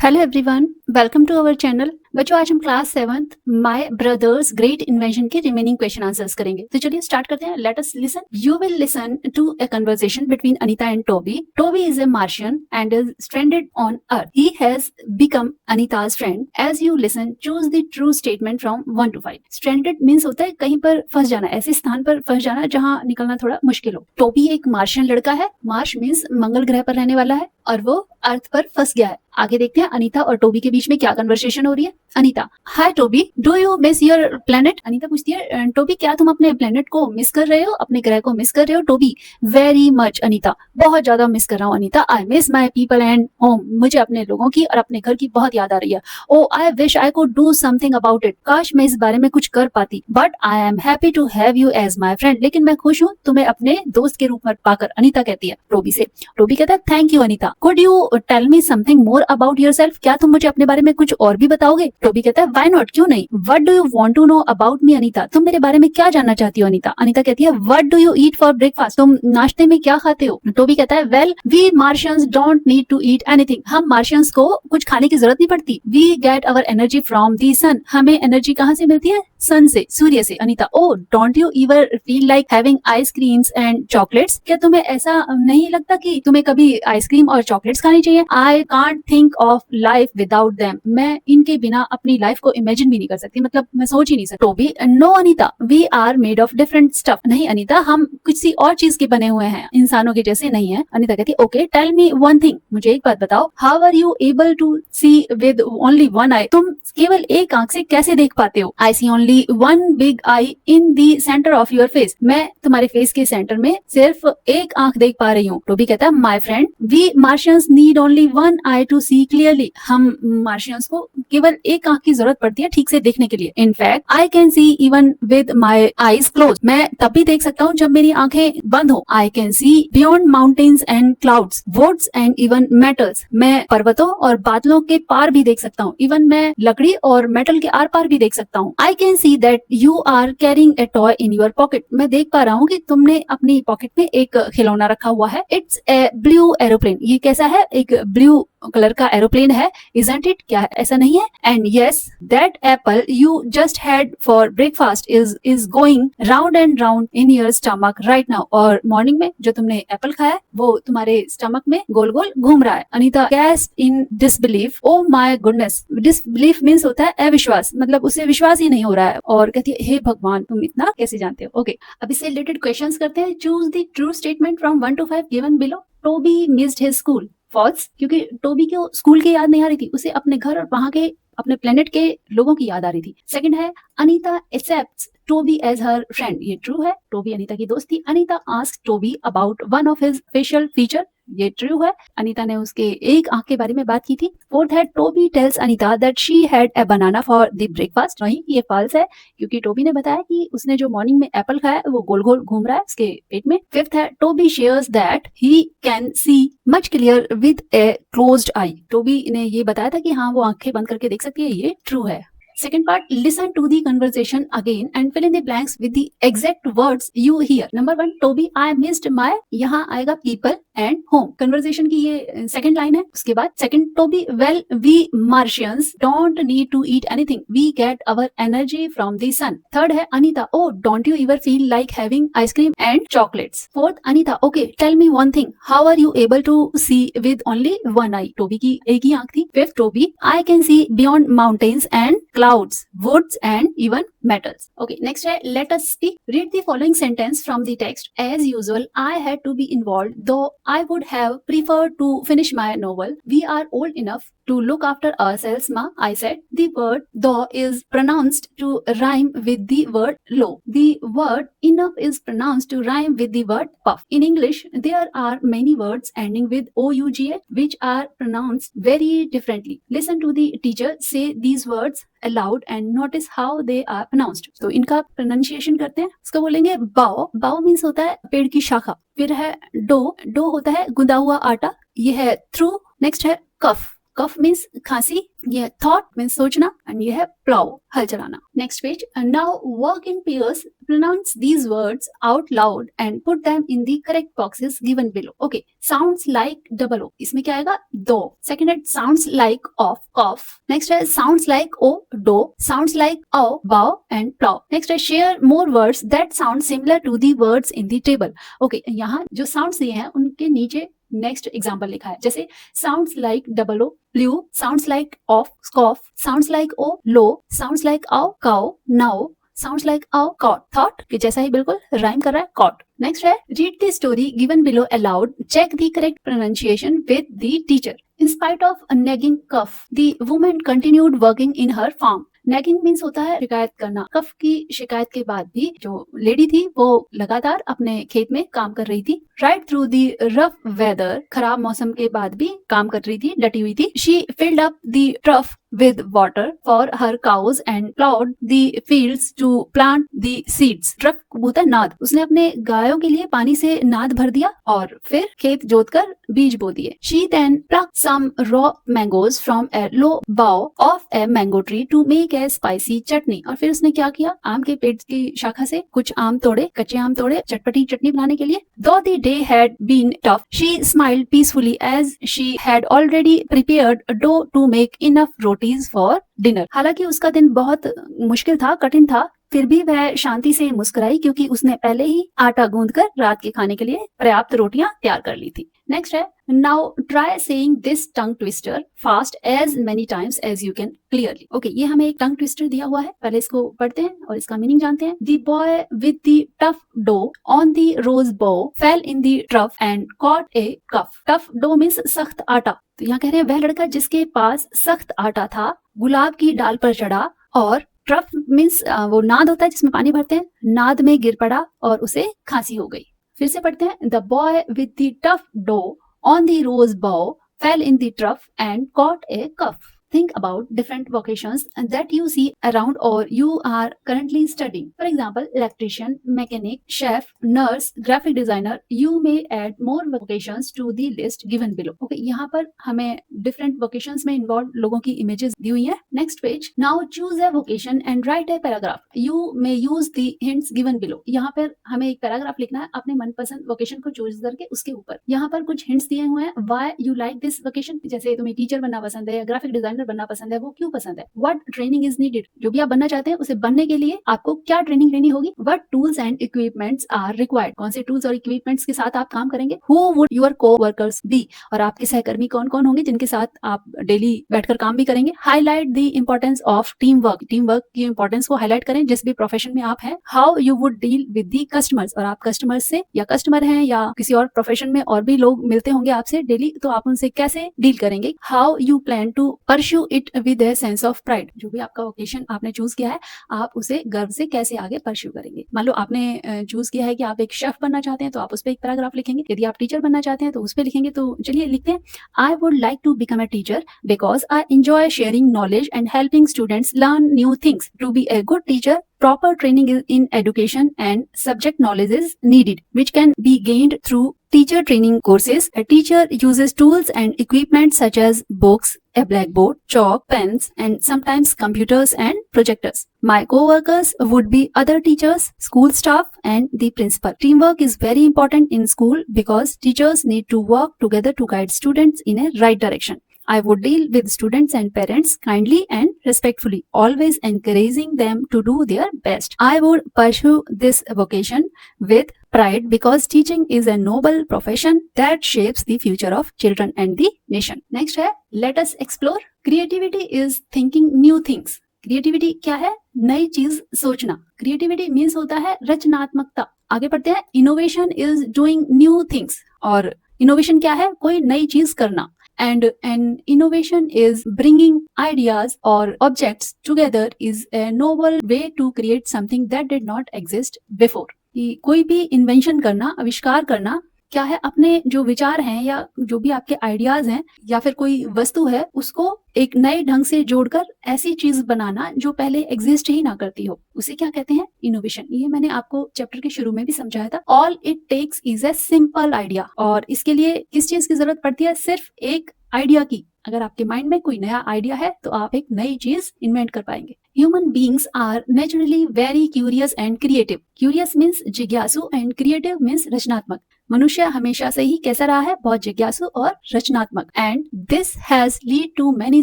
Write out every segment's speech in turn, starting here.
Hello everyone, welcome to our channel. बच्चों, आज हम class 7th my brothers great invention के रिमेनिंग क्वेश्चन आंसर्स करेंगे। तो चलिए स्टार्ट करते हैं। Let us listen. You will listen to a conversation between Anita and Toby. Toby is a Martian and is stranded on earth. He has become Anita's friend. As you listen, choose the true statement from 1 to 5। Stranded means होता है कहीं पर फंस जाना, ऐसे स्थान पर फंस जाना जहां निकलना थोड़ा मुश्किल हो। टोबी एक मार्शियन लड़का है। मार्श मीन्स मंगल ग्रह पर रहने वाला है और वो अर्थ पर फंस गया है। आगे देखते हैं अनीता और टोबी के बीच में क्या कन्वर्सेशन हो रही है। Anita, hi Toby, do you miss your planet? Anita पूछती है, टोबी क्या तुम अपने प्लेनेट को मिस कर रहे हो, अपने ग्रह को मिस कर रहे हो? टोबी, वेरी मच अनीता, बहुत ज्यादा मिस कर रहा हूँ Anita. I miss my people and home, मुझे अपने लोगों की और अपने घर की बहुत याद आ रही है। Oh I wish I could do something about it, काश मैं इस बारे में कुछ कर पाती। But I am happy to have you as my friend, लेकिन मैं खुश हूँ तुम्हें अपने दोस्त के रूप में पाकर। अनीता कहती है टोबी से। टोबी कहता है, thank you Anita. Could you tell me something more about yourself, क्या तुम मुझे अपने बारे में कुछ और भी बताओगे? टोबी कहता है, व्हाई नॉट, क्यों नहीं। What do you want to know about me Anita, तुम मेरे बारे में क्या जानना चाहती हो अनीता? अनीता कहती है, what do you eat for breakfast, तुम नाश्ते में क्या खाते हो? टोबी कहता है, well we Martians don't need to eat anything, हम मार्शियंस को कुछ खाने की जरूरत नहीं पड़ती। We get our energy from the sun, हमें एनर्जी कहाँ से मिलती है? सन से, सूर्य से। Anita, oh don't you इवर feel like having ice creams and chocolates, क्या तुम्हें ऐसा नहीं लगता कि तुम्हें कभी आइसक्रीम और चॉकलेट्स खानी चाहिए? I can't think of life without them, मैं इनके बिना अपनी लाइफ को इमेजिन भी नहीं कर सकती, मतलब मैं सोच ही नहीं सकती। Toby, no Anita, we are made of different stuff, नहीं अनीता, हम किसी और चीज के बने हुए हैं, इंसानों के जैसे नहीं है। अनीता कहती है, okay tell me one thing, मुझे एक बात बताओ, how are you able to see with only one eye, तुम केवल एक आंख से कैसे देख पाते हो? I see only one big eye in the centre of your face, मैं तुम्हारे फेस के सेंटर में सिर्फ एक आंख देख पा रही हूँ। टोबी कहता है, my friend, we Martians need only one eye to see clearly, हम मार्शियंस को केवल एक आंख की जरूरत पड़ती है ठीक से देखने के लिए। In fact I can see even with my eyes close, मैं तब भी देख सकता हूँ जब मेरी आंखें बंद हो। I can see beyond mountains and clouds, woods and even metals, मैं पर्वतों और बादलों के पार भी देख सकता हूँ, इवन मैं लकड़ी और मेटल के आर पार भी देख सकता हूँ। I can see that you are carrying a toy in your pocket, मैं देख पा रहा हूँ कि तुमने अपनी पॉकेट में एक खिलौना रखा हुआ है। इट्स ए ब्लू एरोप्लेन, ये कैसा है? एक ब्लू कलर का एरोप्लेन है। इजंट इट, क्या ऐसा नहीं है? And yes, that Apple you just had for breakfast is going round and round in your stomach right now, और मॉर्निंग में जो तुमने एप्पल खाया वो तुम्हारे स्टमक में गोल गोल घूम रहा है। Anita gasp in disbelief, oh my goodness, disbelief means होता है अविश्वास, मतलब उसे विश्वास ही नहीं हो रहा है, और कहती है, हे भगवान तुम इतना कैसे जानते हो? ओके, अब इससे रिलेटेड क्वेश्चंस करते हैं। Choose the true statement from 1 to 5 given below. Toby missed his school, false, क्योंकि टोबी को स्कूल की याद नहीं आ रही थी, उसे अपने घर और वहां के अपने प्लेनेट के लोगों की याद आ रही थी। सेकंड है, Anita accepts Toby as her friend, ये ट्रू है, टोबी अनीता की दोस्त थी। Anita asked Toby about one of his facial feature, ये ट्रू है, अनीता ने उसके एक आंख के बारे में बात की थी। फोर्थ है, Toby tells Anita that she had a banana for the breakfast, नहीं ये फॉल्स है, क्योंकि टोबी ने बताया कि उसने जो मॉर्निंग में एप्पल खाया वो गोल गोल घूम रहा है उसके पेट में। फिफ्थ है, Toby shares that he can see much clear with a closed eye, Toby ने ये बताया था कि हाँ वो आंखें बंद करके देख सकती है, ये ट्रू है। Second part, listen to the conversation again and fill in the blanks with the exact words you hear. Number 1, Toby, I missed my, यहाँ आएगा people and home. Conversation की ये second line है। उसके बाद second, Toby, well, we Martians don't need to eat anything. We get our energy from the sun. Third है Anita, oh, don't you ever feel like having ice cream and chocolates? Fourth, Anita, okay, tell me one thing. How are you able to see with only one eye? Toby की एक ही आंख थी। Fifth, Toby, I can see beyond mountains and clouds, woods and even metals. Okay, next है, let us speak. Read the following sentence from the text. As usual, I had to be involved, though I would have preferred to finish my novel. We are old enough to look after ourselves, ma, I said. The word though is pronounced to rhyme with the word low. The word enough is pronounced to rhyme with the word puff. In English, there are many words ending with ouga which are pronounced very differently. Listen to the teacher say these words aloud and notice how they are pronounced. तो इनका pronunciation करते हैं। इसको बोलेंगे बाओ, बाओ means होता है पेड़ की शाखा। फिर है डो, डो होता है गुंदा हुआ आटा, ये है थ्रू। नेक्स्ट है कफ, कफ मीन्स खांसी, ये थॉट मीन्स सोचना, एंड ये है प्लाउ हल चलाना। Next page, now work in pairs, pronounce these words out loud and put them in the correct boxes given below. Okay, sounds like double O, इसमें क्या आएगा? दो। सेकंड है sounds like of, cough. Next है sounds like o, do. Sounds like ow, bow and plow. Next है share more words that sound similar to the words in the table. Okay, यहाँ जो sounds दिए हैं उनके नीचे next example लिखा है, जैसे sounds like double O, blue, sounds like off, scoff, sounds like O, low, sounds like ow, cow, now, sounds like ow, caught, thought के जैसा ही बिल्कुल राइम कर रहा है, कॉट। नेक्स्ट है read the story given below aloud, check the correct pronunciation with the teacher. In spite of a nagging cough, the woman continued working in her farm. Nagging means होता है शिकायत करना। कफ की शिकायत के बाद भी जो लेडी थी वो लगातार अपने खेत में काम कर रही थी। Right through the rough weather, खराब मौसम के बाद भी काम कर रही थी, डटी हुई थी। She filled up the trough with water for her cows and plowed the fields to plant the seeds. Trough होता है नाद, उसने अपने गायों के लिए पानी से नाद भर दिया और फिर खेत जोतकर बीज बो दिए। She then plucked some raw mangoes from a low bough of a mango tree to make a spicy chutney. और फिर उसने क्या किया? आम के पेड़ की शाखा से कुछ आम तोड़े, कच्चे आम तोड़े, चटपटी चटनी बनाने के लिए। Though the day had been tough, she smiled peacefully as she had already prepared dough to make enough rotis for dinner. हालांकि उसका दिन बहुत मुश्किल था, कठिन था, फिर भी वह शांति से मुस्कुराई क्योंकि उसने पहले ही आटा गूंदकर रात के खाने के लिए पर्याप्त रोटियां तैयार कर ली थी। नेक्स्ट है now try saying this tongue twister fast as many times as you can clearly. Okay, ये हमें एक टंग ट्विस्टर दिया हुआ है, पहले इसको पढ़ते हैं और इसका मीनिंग जानते हैं। The boy with the tough dough on the rose bough fell in the trough and caught a cough. Tough dough means सख्त आटा, तो यहाँ कह रहे हैं वह लड़का जिसके पास सख्त आटा था गुलाब की डाल पर चढ़ा और ट्रफ मीन्स वो नाद होता है जिसमें पानी भरते हैं, नाद में गिर पड़ा और उसे खांसी हो गई। फिर से पढ़ते हैं, the boy with the tough dough on the rose bough fell in the trough and caught a cough. Think about different vocations that you see around or you are currently studying. For example, electrician, mechanic, chef, nurse, graphic designer. You may add more vocations to the list given below. Okay, यहाँ पर हमें different vocations में involved लोगों की images दी हुई हैं. Next page. Now choose a vocation and write a paragraph. You may use the hints given below. यहाँ पर हमें एक paragraph लिखना है अपने मनपसंद vocation को choose करके उसके ऊपर। यहाँ पर कुछ hints दिए हुए हैं. Why you like this vocation? जैसे तुम्हें teacher बनना पसंद है या graphic designer बनना पसंद है, वो क्यों पसंद है? What training is needed? जो भी आप बनना चाहते हैं उसे बनने के लिए आपको क्या ट्रेनिंग लेनी होगी? What tools and equipments are required? कौन से टूल्स और इक्विपमेंट्स के साथ आप काम करेंगे? Who would your co-workers be? और आपके सहकर्मी कौन कौन होंगे जिनके साथ आप डेली बैठकर काम भी करेंगे? Highlight the importance of teamwork. Teamwork की इंपॉर्टेंस को हाईलाइट करें जिस भी प्रोफेशन में आप हैं। How you would deal with the customers? और आप कस्टमर्स से या कस्टमर हैं या किसी और प्रोफेशन में और भी लोग मिलते होंगे आपसे डेली, तो आप उनसे कैसे डील करेंगे? How you plan to pursue it with a sense of pride. जो भी आपका वोकेशन आपने चूज किया है आप उसे गर्व से कैसे आगे परस्यू करेंगे? मान लो आपने चूज किया है कि आप एक शेफ बनना चाहते हैं तो आप उस पर एक पैराग्राफ लिखेंगे। यदि आप टीचर बनना चाहते हैं तो उस पर लिखेंगे। तो चलिए लिखते हैं, I would like to become a teacher because I enjoy sharing knowledge and helping students learn new things. To be a good teacher, proper training in education and subject knowledge is needed, which can be gained through teacher training courses. A teacher uses tools and equipment such as books, a blackboard, chalk, pens, and sometimes computers and projectors. My co-workers would be other teachers, school staff, and the principal. Teamwork is very important in school because teachers need to work together to guide students in a right direction. I would deal with students and parents kindly and respectfully, always encouraging them to do their best. I would pursue this vocation with pride because teaching is a noble profession that shapes the future of children and the nation. Next है, let us explore. Creativity is thinking new things. Creativity क्या है? नई चीज सोचना। Creativity means होता है रचनात्मकता। आगे पढ़ते हैं, innovation is doing new things. और इनोवेशन क्या है? कोई नई चीज करना। And an innovation is bringing ideas or objects together is a novel way to create something that did not exist before. कि कोई भी इन्वेंशन करना, आविष्कार करना क्या है? अपने जो विचार हैं या जो भी आपके आइडियाज हैं या फिर कोई वस्तु है उसको एक नए ढंग से जोड़कर ऐसी चीज बनाना जो पहले एग्जिस्ट ही ना करती हो, उसे क्या कहते हैं? इनोवेशन। ये मैंने आपको चैप्टर के शुरू में भी समझाया था। All it takes is a simple idea. और इसके लिए किस चीज की जरूरत पड़ती है? सिर्फ एक आइडिया की। अगर आपके माइंड में कोई नया आइडिया है तो आप एक नई चीज इन्वेंट कर पाएंगे। Human beings are naturally very curious and creative. Curious means जिज्ञासु एंड क्रिएटिव मीन्स रचनात्मक। मनुष्य हमेशा से ही कैसा रहा है, बहुत जिज्ञासु और रचनात्मक। And this has lead to many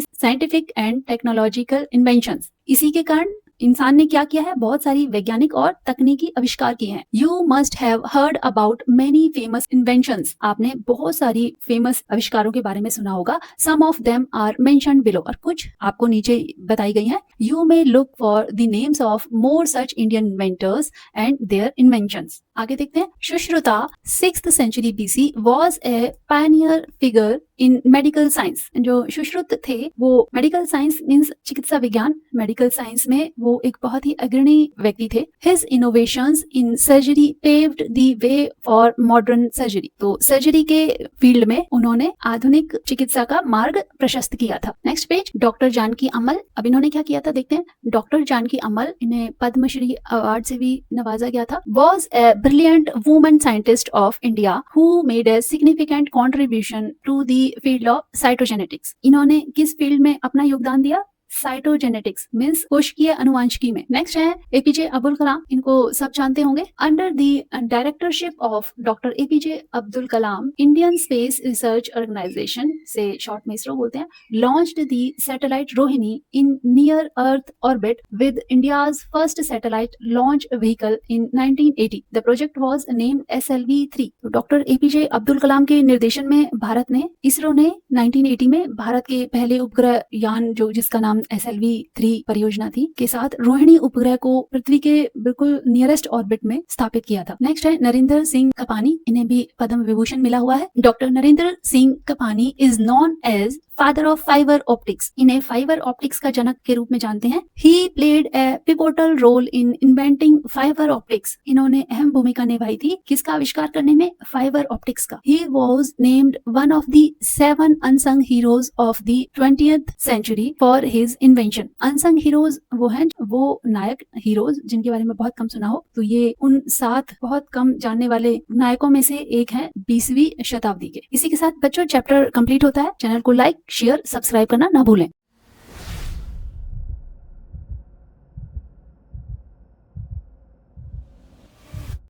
scientific and technological inventions. इसी के कारण इंसान ने क्या किया है, बहुत सारी वैज्ञानिक और तकनीकी आविष्कार किए हैं। You must have heard about many famous inventions. आपने बहुत सारी फेमस आविष्कारों के बारे में सुना होगा। Some of them are mentioned below, और कुछ आपको नीचे बताई गई हैं। You may look for the names of more such Indian inventors and their inventions. आगे देखते हैं। Sushruta 6th century BC was a pioneer figure in medical science। जो सुश्रुत थे वो मेडिकल साइंस मीन्स चिकित्सा विज्ञान, मेडिकल साइंस में वो एक बहुत ही अग्रणी व्यक्ति थे। His innovations in surgery paved the way for modern surgery। तो सर्जरी के फील्ड में उन्होंने आधुनिक चिकित्सा का मार्ग प्रशस्त किया था। नेक्स्ट पेज, डॉक्टर जानकी अमल। अब इन्होंने क्या किया था देखते हैं। डॉक्टर जानकी अमल, इन्हें पद्मश्री अवार्ड से भी नवाजा गया था। Was a brilliant woman scientist of India who made a significant contribution to the field of cytogenetics। इन्होंने किस फील्ड में अपना योगदान दिया? साइटोजेनेटिक्स मीन्स कोशिकीय अनुवांशिकी में। नेक्स्ट है एपीजे अब्दुल कलाम, इनको सब जानते होंगे। Under the directorship of doctor APJ Abdul Kalam, Indian space research organisation से शॉर्ट में इसरो बोलते हैं, launched the satellite Rohini in near earth orbit with India's first satellite launch vehicle in 1980। The project was named SLV-3। तो doctor APJ Abdul कलाम के निर्देशन में भारत ने, इसरो ने 1980 में भारत के पहले उपग्रह यान जो जिसका नाम SLV-3 परियोजना थी के साथ रोहिणी उपग्रह को पृथ्वी के बिल्कुल नियरेस्ट ऑर्बिट में स्थापित किया था। नेक्स्ट है नरेंद्र सिंह कपानी, इन्हें भी पद्म विभूषण मिला हुआ है। Doctor Narendra Singh Kapany is known as father of fibre optics. इन्हें फाइबर ऑप्टिक्स का जनक के रूप में जानते हैं। He played a pivotal role in inventing fibre optics. इन्होंने अहम भूमिका निभाई थी किसका आविष्कार करने में? फाइबर ऑप्टिक्स का। He was named one of the 7 unsung heroes of the 20th century for his invention. Unsung heroes वो हैं, वो नायक हीरोज जिनके बारे में बहुत कम सुना हो, तो ये उन 7 बहुत कम जानने वाले नायकों में से एक है 20वीं शताब्दी के। इसी के साथ बच्चों चैप्टर कंप्लीट होता है। चैनल को लाइक शेयर सब्सक्राइब करना ना भूलें।